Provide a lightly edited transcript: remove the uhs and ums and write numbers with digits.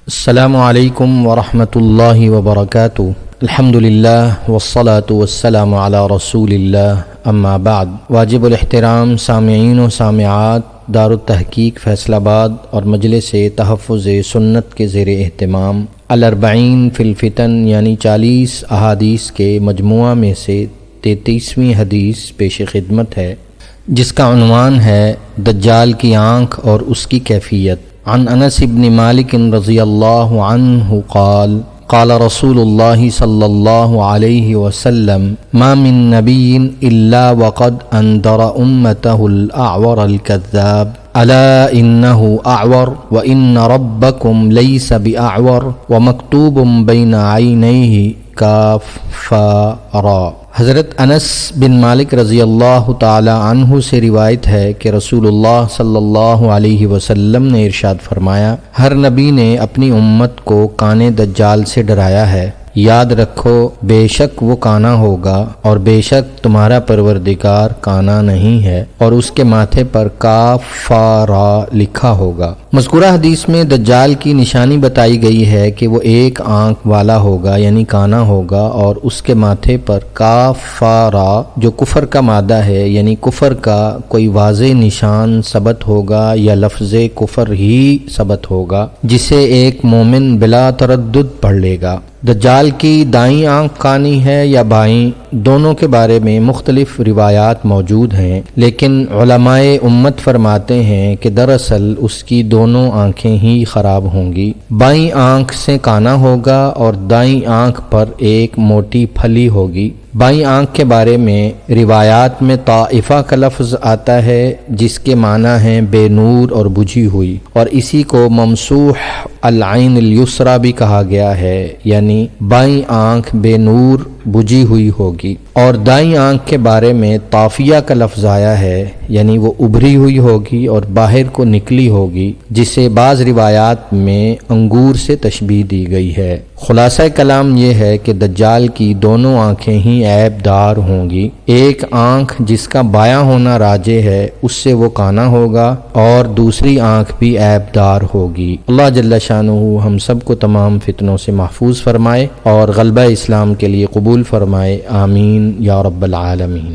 السلام علیکم ورحمۃ اللہ وبرکاتہ۔ الحمدللہ والصلاة والسلام علی رسول اللہ، اما بعد۔ واجب الاحترام سامعین و سامعات دار التحقیق فیصل آباد اور مجلس تحفظ سنت کے زیر اہتمام الاربعین فی الفتن یعنی 40 احادیث کے مجموعہ میں سے 33ویں حدیث پیش خدمت ہے، جس کا عنوان ہے دجال کی آنکھ اور اس کی کیفیت۔ عن انس بن مالک رضی اللہ عنہ قال قال رسول اللہ صلی اللہ علیہ وسلم ما من نبی الا وقد انذر امته الاعور الكذاب الا انه اعور وان ربكم ليس باعور ومكتوب بين عينيه کافرا۔ حضرت انس بن مالک رضی اللہ تعالی عنہ سے روایت ہے کہ رسول اللہ صلی اللہ علیہ وسلم نے ارشاد فرمایا، ہر نبی نے اپنی امت کو کان دجال سے ڈرایا ہے۔ یاد رکھو بے شک وہ کانا ہوگا اور بے شک تمہارا پروردگار کانا نہیں ہے اور اس کے ماتھے پر کافرا لکھا ہوگا۔ مذکورہ حدیث میں دجال کی نشانی بتائی گئی ہے کہ وہ ایک آنکھ والا ہوگا یعنی کانا ہوگا اور اس کے ماتھے پر کافرا جو کفر کا مادہ ہے یعنی کفر کا کوئی واضح نشان ثبت ہوگا یا لفظ کفر ہی ثبت ہوگا جسے ایک مومن بلا تردد پڑھ لے گا۔ دجال کی دائیں آنکھ کانی ہے یا بائیں، دونوں کے بارے میں مختلف روایات موجود ہیں، لیکن علماء امت فرماتے ہیں کہ دراصل اس کی دونوں آنکھیں ہی خراب ہوں گی۔ بائیں آنکھ سے کانا ہوگا اور دائیں آنکھ پر ایک موٹی پھلی ہوگی۔ بائیں آنکھ کے بارے میں روایات میں طائفہ کا لفظ آتا ہے جس کے معنی ہیں بے نور اور بجھی ہوئی، اور اسی کو ممسوح العین الیسرا بھی کہا گیا ہے، یعنی بائیں آنکھ بے نور بجھی ہوئی ہوگی۔ اور دائیں آنکھ کے بارے میں طافیہ کا لفظ آیا ہے، یعنی وہ ابھری ہوئی ہوگی اور باہر کو نکلی ہوگی، جسے بعض روایات میں انگور سے تشبیہ دی گئی ہے۔ خلاصہ کلام یہ ہے کہ دجال کی دونوں آنکھیں ہی عیب دار ہوں گی۔ ایک آنکھ جس کا بایاں ہونا راجح ہے اس سے وہ کانا ہوگا اور دوسری آنکھ بھی عیب دار ہوگی۔ اللہ جل شانہ ہم سب کو تمام فتنوں سے محفوظ فرمائے اور غلبہ اسلام کے لیے قبول فرمائے، آمین یا رب العالمین۔